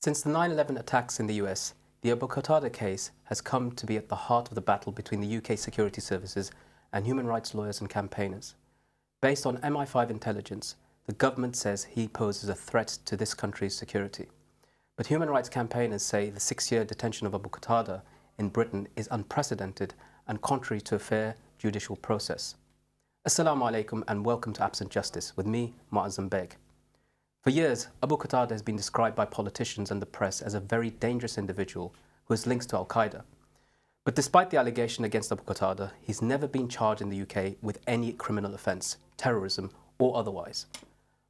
Since the 9/11 attacks in the US, the Abu Qatada case has come to be at the heart of the battle between the UK security services and human rights lawyers and campaigners. Based on MI5 intelligence, the government says he poses a threat to this country's security. But human rights campaigners say the 6-year detention of Abu Qatada in Britain is unprecedented and contrary to a fair judicial process. Assalamu alaikum and welcome to Absent Justice with me, Muazzam Beg. For years, Abu Qatada has been described by politicians and the press as a very dangerous individual who has links to Al-Qaeda. But despite the allegation against Abu Qatada, he's never been charged in the UK with any criminal offence, terrorism or otherwise.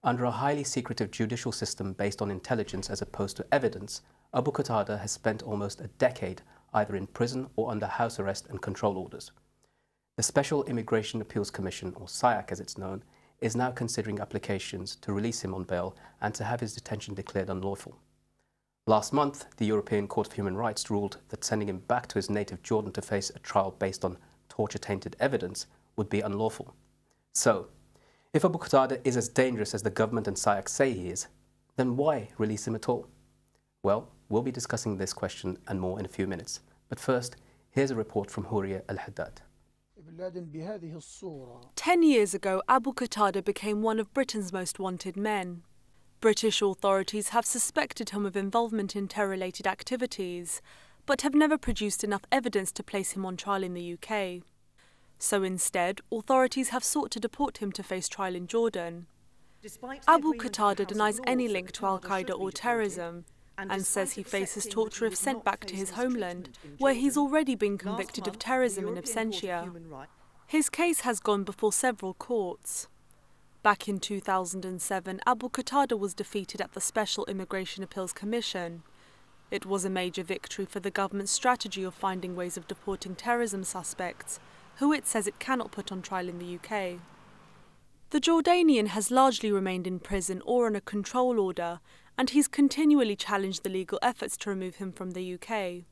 Under a highly secretive judicial system based on intelligence as opposed to evidence, Abu Qatada has spent almost a decade either in prison or under house arrest and control orders. The Special Immigration Appeals Commission, or SIAC as it's known, is now considering applications to release him on bail and to have his detention declared unlawful. Last month, the European Court of Human Rights ruled that sending him back to his native Jordan to face a trial based on torture-tainted evidence would be unlawful. So, if Abu Qatada is as dangerous as the government and SIAC say he is, then why release him at all? Well, we'll be discussing this question and more in a few minutes. But first, here's a report from Houria Al-Haddad. 10 years ago, Abu Qatada became one of Britain's most wanted men. British authorities have suspected him of involvement in terror-related activities, but have never produced enough evidence to place him on trial in the UK. So instead, authorities have sought to deport him to face trial in Jordan. Abu Qatada denies any link to Al-Qaeda or terrorism, and says he faces torture if sent back to his homeland, where he's already been convicted of terrorism in absentia. His case has gone before several courts. Back in 2007, Abu Qatada was defeated at the Special Immigration Appeals Commission. It was a major victory for the government's strategy of finding ways of deporting terrorism suspects, who it says it cannot put on trial in the UK. The Jordanian has largely remained in prison or on a control order, and he's continually challenged the legal efforts to remove him from the UK.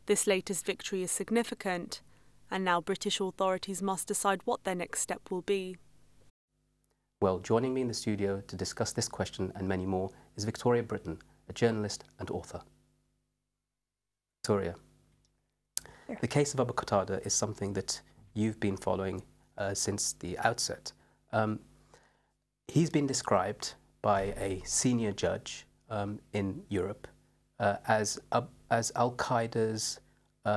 This latest victory is significant, and now British authorities must decide what their next step will be. Well, joining me in the studio to discuss this question and many more is Victoria Britton, a journalist and author. Victoria, the case of Abu Qatada is something that you've been following since the outset. He's been described by a senior judge in Europe as Al-Qaeda's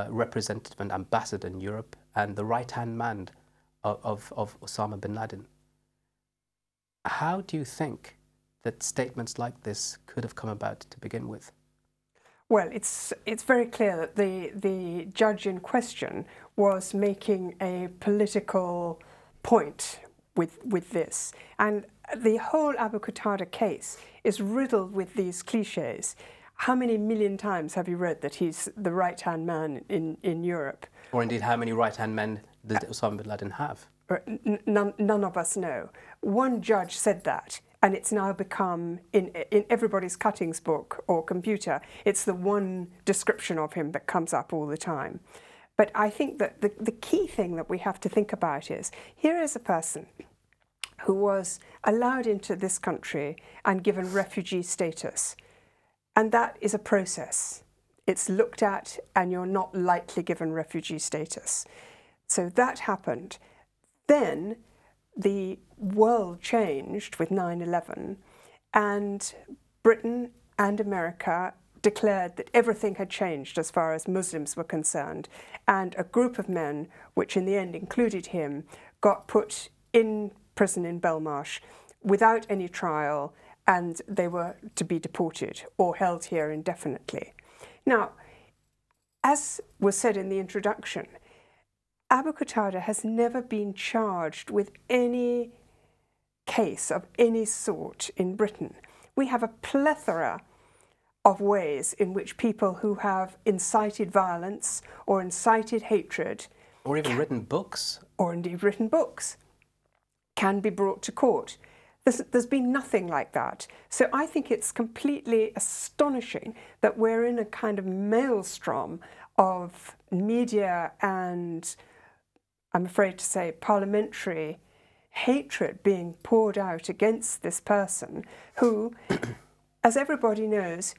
representative and ambassador in Europe and the right-hand man of Osama bin Laden. How do you think that statements like this could have come about to begin with? Well, it's very clear that the judge in question was making a political point with this. And the whole Abu Qatada case is riddled with these cliches. How many million times have you read that he's the right-hand man in Europe? Or indeed, how many right-hand men did Osama bin Laden have? None of us know. One judge said that, and it's now become, in everybody's cuttings book or computer, it's the one description of him that comes up all the time. But I think that the key thing that we have to think about is, here is a person who was allowed into this country and given refugee status. And that is a process. It's looked at and you're not lightly given refugee status. So that happened. Then the world changed with 9/11 and Britain and America declared that everything had changed as far as Muslims were concerned, and a group of men, which in the end included him, got put in prison in Belmarsh without any trial, and they were to be deported or held here indefinitely. Now, as was said in the introduction, Abu Qatada has never been charged with any case of any sort in Britain. We have a plethora of ways in which people who have incited violence or incited hatred, or even written books, or indeed written books, can be brought to court. There's been nothing like that. So I think it's completely astonishing that we're in a kind of maelstrom of media and, I'm afraid to say, parliamentary hatred being poured out against this person who as everybody knows,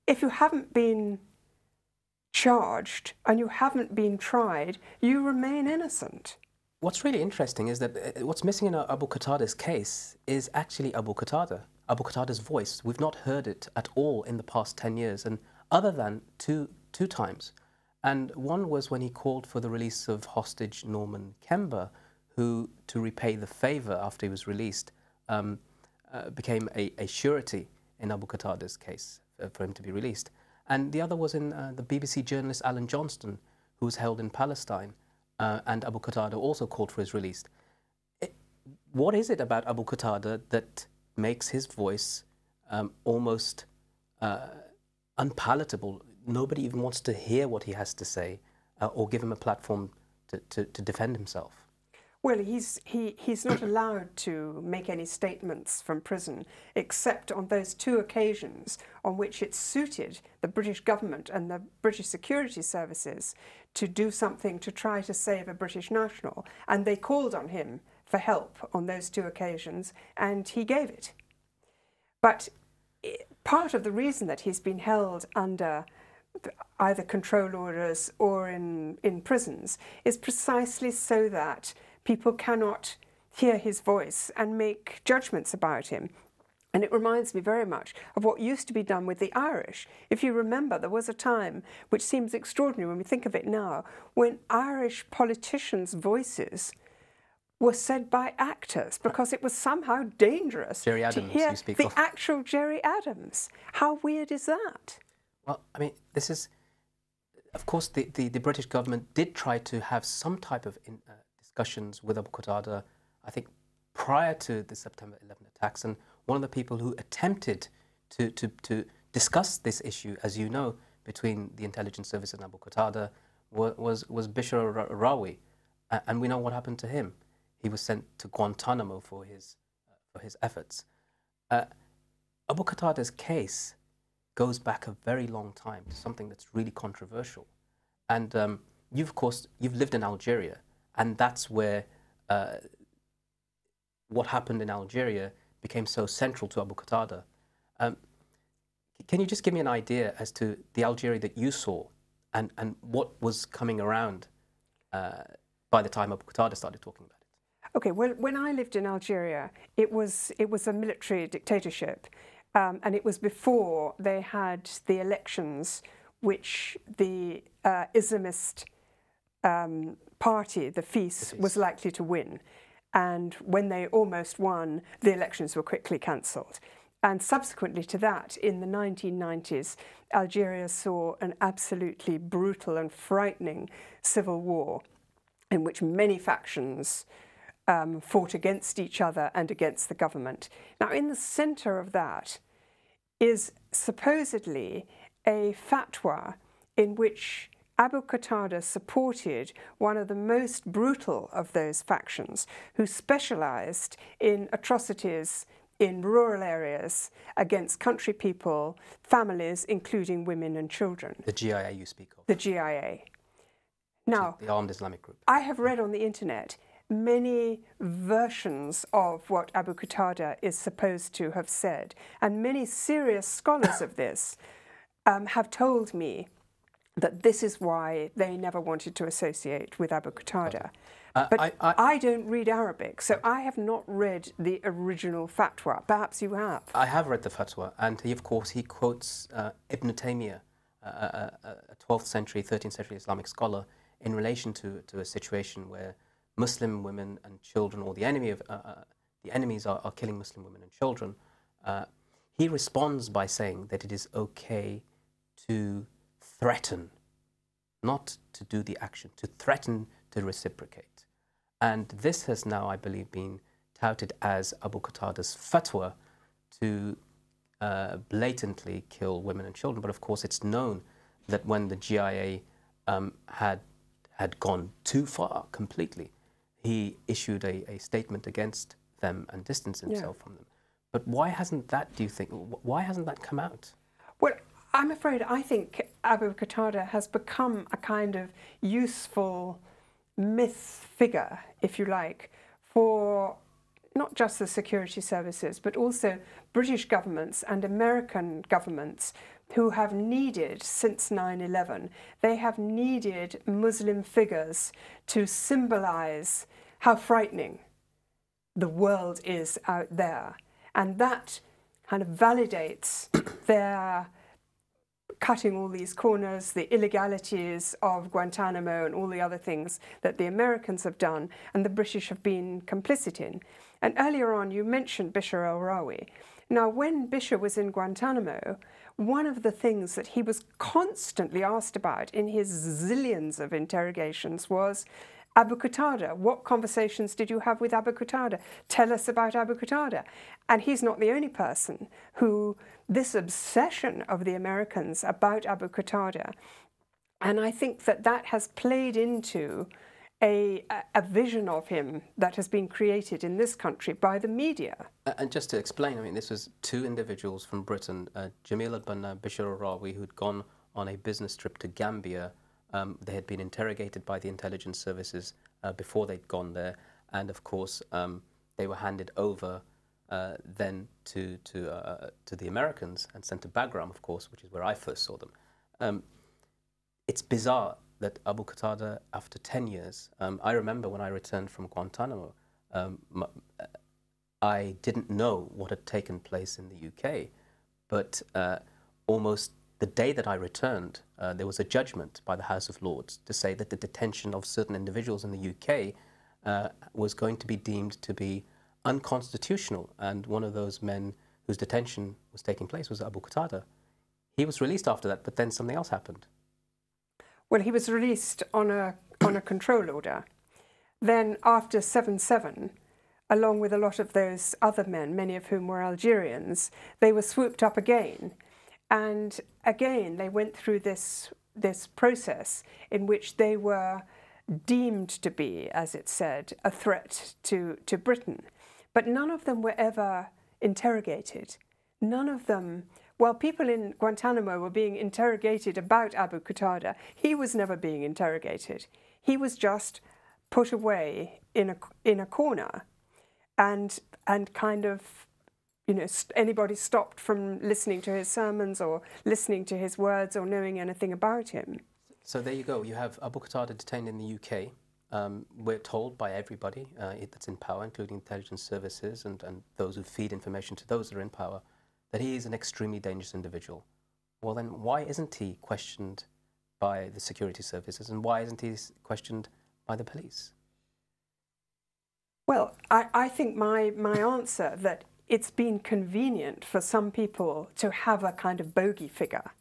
if you haven't been charged and you haven't been tried, you remain innocent. What's really interesting is that what's missing in Abu Qatada's case is actually Abu Qatada's voice. We've not heard it at all in the past 10 years, and other than two times. And one was when he called for the release of hostage Norman Kember, who, to repay the favour after he was released, became a surety in Abu Qatada's case for him to be released. And the other was in the BBC journalist Alan Johnston, who was held in Palestine, and Abu Qatada also called for his release. What is it about Abu Qatada that makes his voice almost unpalatable? Nobody even wants to hear what he has to say or give him a platform to defend himself. Well, he's not allowed to make any statements from prison, except on those two occasions on which it suited the British government and the British security services to do something to try to save a British national. And they called on him for help on those two occasions, and he gave it. But part of the reason that he's been held under either control orders or in prisons is precisely so that people cannot hear his voice and make judgments about him. And it reminds me very much of what used to be done with the Irish. If you remember, there was a time, which seems extraordinary when we think of it now, when Irish politicians' voices were said by actors because it was somehow dangerous Gerry Adams, to hear you speak the of. actual Gerry Adams. How weird is that? Well, I mean, this is, of course, the British government did try to have some type of discussions with Abu Qatada, I think, prior to the September 11 attacks. And one of the people who attempted to discuss this issue, as you know, between the intelligence service and Abu Qatada was Bishar Rawi. And we know what happened to him. He was sent to Guantanamo for his efforts. Abu Qatada's case goes back a very long time to something that's really controversial. And you've lived in Algeria, and that's where what happened in Algeria became so central to Abu Qatada. Can you just give me an idea as to the Algeria that you saw and what was coming around by the time Abu Qatada started talking about it? Okay, well, when I lived in Algeria, it was a military dictatorship. And it was before they had the elections which the Islamist party, the FIS, was likely to win. And when they almost won, the elections were quickly cancelled. And subsequently to that, in the 1990s, Algeria saw an absolutely brutal and frightening civil war in which many factions fought against each other and against the government. Now, in the centre of that is supposedly a fatwa in which Abu Qatada supported one of the most brutal of those factions, who specialised in atrocities in rural areas against country people, families, including women and children. The GIA you speak of. The GIA. Now, the Armed Islamic Group. I have read on the internet many versions of what Abu Qatada is supposed to have said, and many serious scholars of this have told me that this is why they never wanted to associate with Abu Qatada. But I don't read Arabic, so I have not read the original fatwa. Perhaps you have. I have read the fatwa, and he, of course, he quotes Ibn Taymiyyah, a 12th century, 13th century Islamic scholar, in relation to a situation where Muslim women and children, or the enemies are killing Muslim women and children. He responds by saying that it is okay to threaten, not to do the action, to threaten to reciprocate. And this has now, I believe, been touted as Abu Qatada's fatwa to blatantly kill women and children. But of course, it's known that when the GIA had gone too far completely, he issued a statement against them and distanced himself from them. But why hasn't that, do you think, why hasn't that come out? Well, I'm afraid I think Abu Qatada has become a kind of useful myth figure, if you like, for not just the security services, but also British governments and American governments who have needed, since 9/11, they have needed Muslim figures to symbolize how frightening the world is out there. And that kind of validates their cutting all these corners, the illegalities of Guantanamo and all the other things that the Americans have done and the British have been complicit in. And earlier on you mentioned Bishr al-Rawi. Now, when Bishr was in Guantanamo, one of the things that he was constantly asked about in his zillions of interrogations was Abu Qatada. What conversations did you have with Abu Qatada? Tell us about Abu Qatada. And he's not the only person who, this obsession of the Americans about Abu Qatada, and I think that that has played into a vision of him that has been created in this country by the media. And just to explain, I mean, this was two individuals from Britain, Jamil al-Banna, Bishr al-Rawi, who'd gone on a business trip to Gambia. They had been interrogated by the intelligence services before they'd gone there, and of course they were handed over then to the Americans and sent to Bagram, of course, which is where I first saw them. It's bizarre that Abu Qatada, after 10 years, I remember when I returned from Guantanamo, I didn't know what had taken place in the UK, but almost the day that I returned, there was a judgment by the House of Lords to say that the detention of certain individuals in the UK was going to be deemed to be unconstitutional. And one of those men whose detention was taking place was Abu Qatada. He was released after that, but then something else happened. Well, he was released on a control order. Then after 7/7, along with a lot of those other men, many of whom were Algerians, they were swooped up again. And again, they went through this process in which they were deemed to be, as it said, a threat to Britain. But none of them were ever interrogated. None of them, while people in Guantanamo were being interrogated about Abu Qatada, he was never being interrogated. He was just put away in a corner and kind of, you know, anybody stopped from listening to his sermons or listening to his words or knowing anything about him. So there you go. You have Abu Qatada detained in the UK. We're told by everybody that's in power, including intelligence services and those who feed information to those that are in power, that he is an extremely dangerous individual. Well, then why isn't he questioned by the security services, and why isn't he questioned by the police? Well, I think my answer that it's been convenient for some people to have a kind of bogey figure,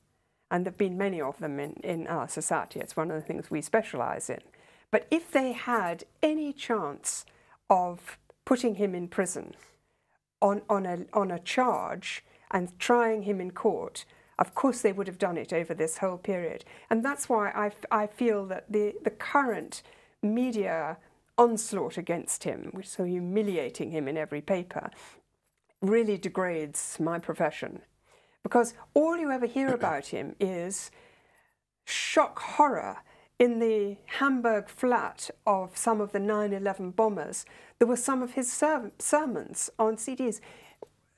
and there have been many of them in our society. It's one of the things we specialise in. But if they had any chance of putting him in prison on a charge and trying him in court, of course they would have done it over this whole period. And that's why I feel that the current media onslaught against him, which is so humiliating him in every paper, really degrades my profession. Because all you ever hear about him is shock horror. In the Hamburg flat of some of the 9/11 bombers, there were some of his sermons on CDs.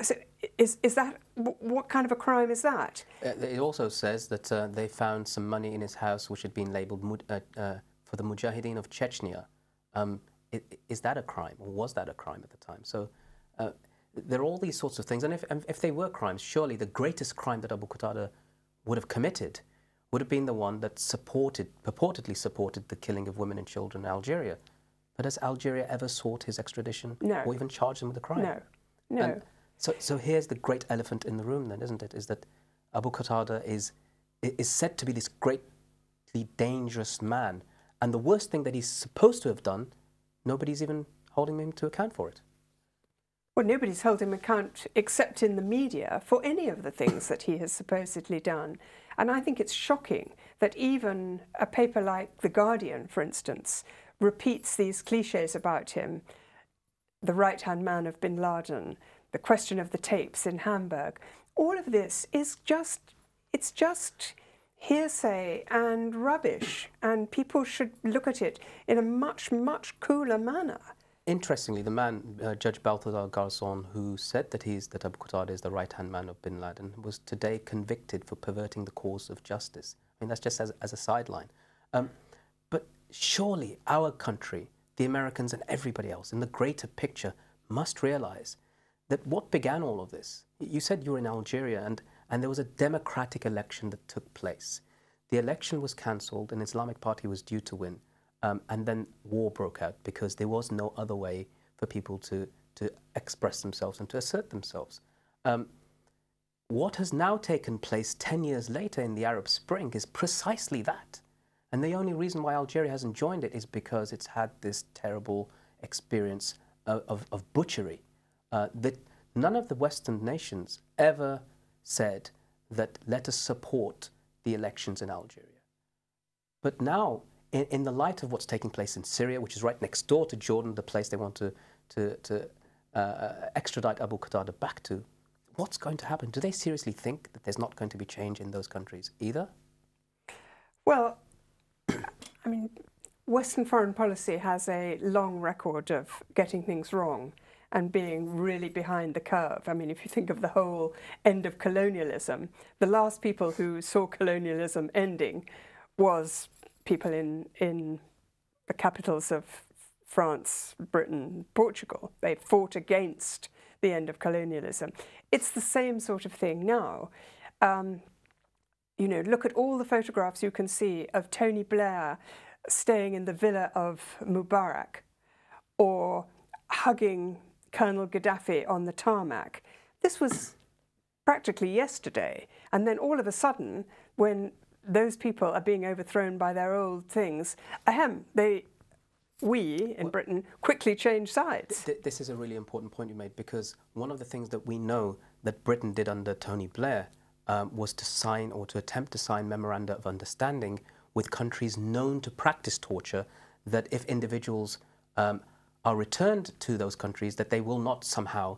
So is that, what kind of a crime is that? It also says that they found some money in his house which had been labelled for the Mujahideen of Chechnya. Is that a crime, or was that a crime at the time? So there are all these sorts of things, and if they were crimes, surely the greatest crime that Abu Qatada would have committed would have been the one that purportedly supported the killing of women and children in Algeria. But has Algeria ever sought his extradition? No. Or even charged him with a crime? No, no. And so here's the great elephant in the room then, isn't it? Is that Abu Qatada is said to be this greatly dangerous man. And the worst thing that he's supposed to have done, nobody's even holding him to account for it. Well, nobody's held him account except in the media for any of the things that he has supposedly done. And I think it's shocking that even a paper like The Guardian, for instance, repeats these cliches about him. The right-hand man of bin Laden, the question of the tapes in Hamburg. All of this is it's just hearsay and rubbish, and people should look at it in a much, much cooler manner. Interestingly, the man, Judge Balthazar Garzon, who said that Abu Qatada is the right-hand man of bin Laden, was today convicted for perverting the cause of justice. I mean, that's just as a sideline. But surely our country, the Americans and everybody else in the greater picture must realize that what began all of this, you said you were in Algeria and there was a democratic election that took place. The election was cancelled, an Islamic party was due to win. And then war broke out because there was no other way for people to express themselves and to assert themselves. What has now taken place 10 years later in the Arab Spring is precisely that. And the only reason why Algeria hasn't joined it is because it's had this terrible experience of butchery. That none of the Western nations ever said that let us support the elections in Algeria. But now, in the light of what's taking place in Syria, which is right next door to Jordan, the place they want to extradite Abu Qatada back to, what's going to happen? Do they seriously think that there's not going to be change in those countries either? Well, I mean, Western foreign policy has a long record of getting things wrong and being really behind the curve. I mean, if you think of the whole end of colonialism, the last people who saw colonialism ending was people in the capitals of France, Britain, Portugal. They fought against the end of colonialism. It's the same sort of thing now. You know, look at all the photographs you can see of Tony Blair staying in the villa of Mubarak or hugging Colonel Gaddafi on the tarmac. This was practically yesterday. And then all of a sudden, when those people are being overthrown by their old things, we in Britain quickly change sides. This is a really important point you made, because one of the things that we know that Britain did under Tony Blair was to sign or to attempt to sign memoranda of understanding with countries known to practice torture, that if individuals are returned to those countries, that they will not somehow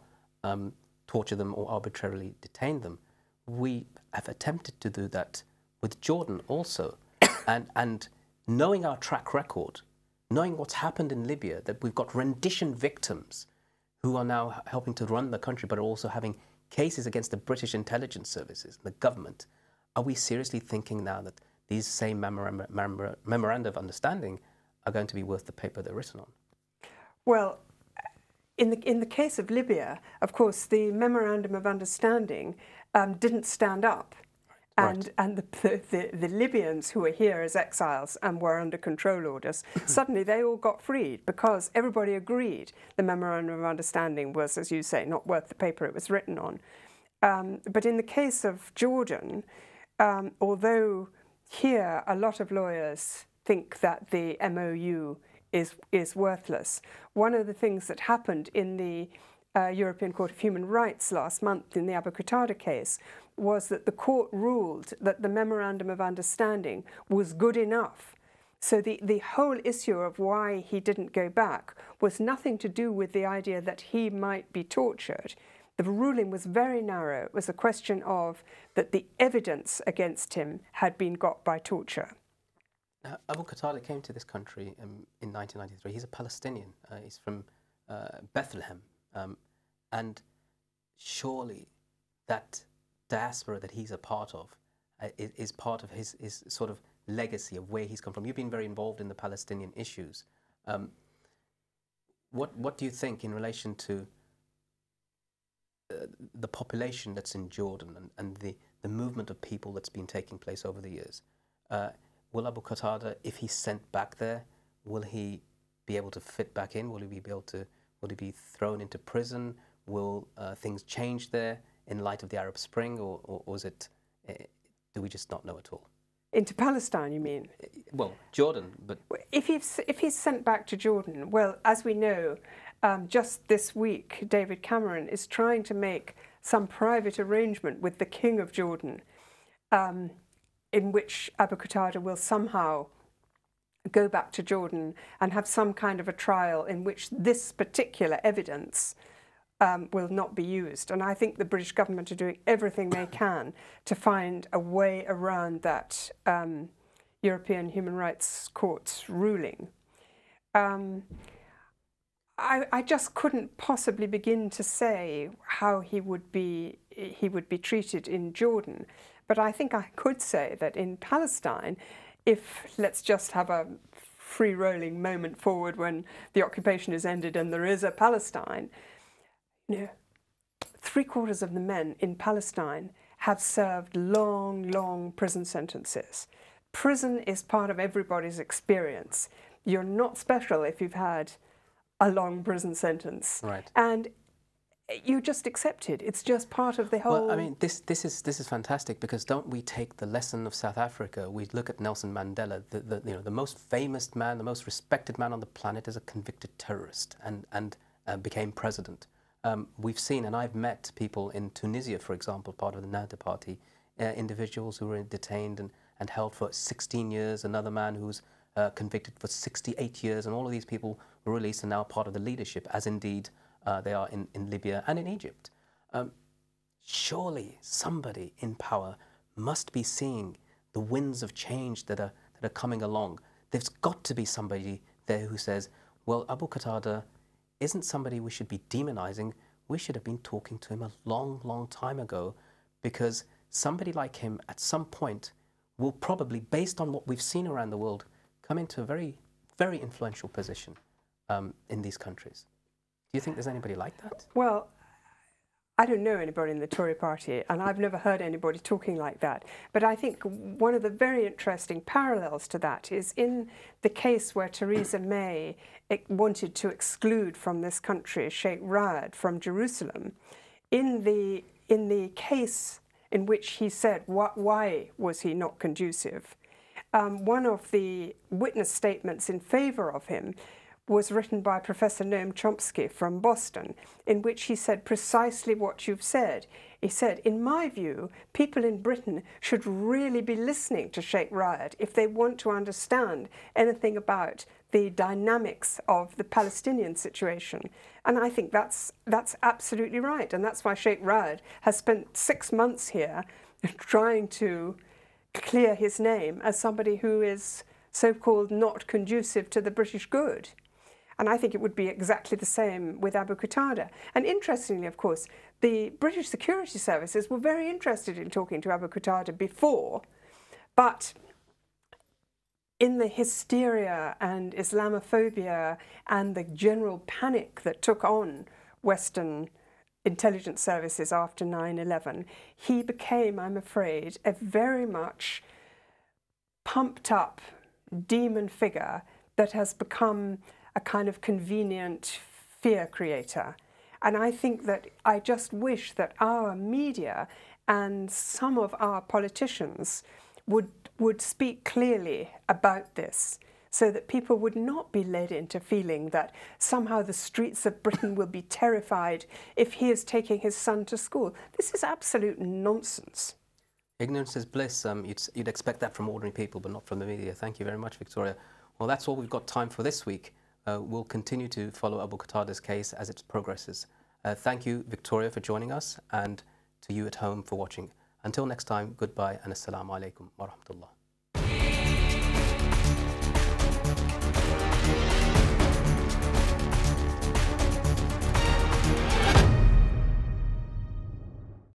torture them or arbitrarily detain them. We have attempted to do that with Jordan also. and knowing our track record, knowing what's happened in Libya, that we've got rendition victims who are now helping to run the country, but are also having cases against the British intelligence services, the government, are we seriously thinking now that these same memoranda of understanding are going to be worth the paper they're written on? Well, in the case of Libya, of course, the memorandum of understanding didn't stand up. And the Libyans who were here as exiles and were under control orders, suddenly they all got freed because everybody agreed the memorandum of understanding was, as you say, not worth the paper it was written on. But in the case of Jordan, although here a lot of lawyers think that the MOU is worthless, one of the things that happened in the European Court of Human Rights last month in the Abu Qatada case was that the court ruled that the Memorandum of Understanding was good enough. So the whole issue of why he didn't go back was nothing to do with the idea that he might be tortured. The ruling was very narrow. It was a question of that the evidence against him had been got by torture. Abu Qatada came to this country in 1993. He's a Palestinian. He's from Bethlehem. And surely that diaspora that he's a part of is part of his sort of legacy of where he's come from. You've been very involved in the Palestinian issues. What do you think in relation to the population that's in Jordan and the movement of people that's been taking place over the years? Will Abu Qatada, if he's sent back there, will he be able to fit back in? Will he be thrown into prison? Will things change there in light of the Arab Spring, or is it? Do we just not know at all? Into Palestine, you mean? Well, Jordan, but if he's sent back to Jordan, well, as we know, just this week, David Cameron is trying to make some private arrangement with the King of Jordan, in which Abu Qatada will somehow go back to Jordan and have some kind of a trial in which this particular evidence will not be used. And I think the British government are doing everything they can to find a way around that European Human Rights Court's ruling. I just couldn't possibly begin to say how he would be treated in Jordan. But I think I could say that in Palestine, if let's just have a free-rolling moment forward when the occupation is ended and there is a Palestine, you know, 3/4 of the men in Palestine have served long, long prison sentences. Prison is part of everybody's experience. You're not special if you've had a long prison sentence. Right. And you just accept it. It's just part of the whole... Well, I mean, this is fantastic, because don't we take the lesson of South Africa? We look at Nelson Mandela, the most famous man, the most respected man on the planet, as a convicted terrorist, and became president. We've seen, and I've met people in Tunisia, for example, part of the Nahda Party, individuals who were detained and held for 16 years, another man who's convicted for 68 years, and all of these people were released and now part of the leadership, as indeed they are in Libya and in Egypt. Surely somebody in power must be seeing the winds of change that are coming along. There's got to be somebody there who says, well, Abu Qatada isn't somebody we should be demonizing. We should have been talking to him a long, long time ago, because somebody like him at some point will probably, based on what we've seen around the world, come into a very, very influential position in these countries. Do you think there's anybody like that? Well, I don't know anybody in the Tory party, and I've never heard anybody talking like that. But I think one of the very interesting parallels to that is in the case where Theresa May wanted to exclude from this country Sheikh Ra'ad from Jerusalem. In the case in which he said why was he not conducive, one of the witness statements in favour of him was written by Professor Noam Chomsky from Boston, in which he said precisely what you've said. He said, in my view, people in Britain should really be listening to Sheikh Ra'ad if they want to understand anything about the dynamics of the Palestinian situation. And I think that's absolutely right. And that's why Sheikh Ra'ad has spent 6 months here trying to clear his name as somebody who is so-called not conducive to the British good. And I think it would be exactly the same with Abu Qatada. And interestingly, of course, the British security services were very interested in talking to Abu Qatada before, but in the hysteria and Islamophobia and the general panic that took on Western intelligence services after 9/11, he became, I'm afraid, a very much pumped up demon figure that has become a kind of convenient fear creator. And I think that I just wish that our media and some of our politicians would speak clearly about this, so that people would not be led into feeling that somehow the streets of Britain will be terrified if he is taking his son to school. This is absolute nonsense. Ignorance is bliss. You'd expect that from ordinary people, but not from the media. Thank you very much, Victoria. Well, that's all we've got time for this week. We'll continue to follow Abu Qatada's case as it progresses. Thank you, Victoria, for joining us, and to you at home for watching. Until next time, goodbye and assalamu alaikum wa rahmatullah.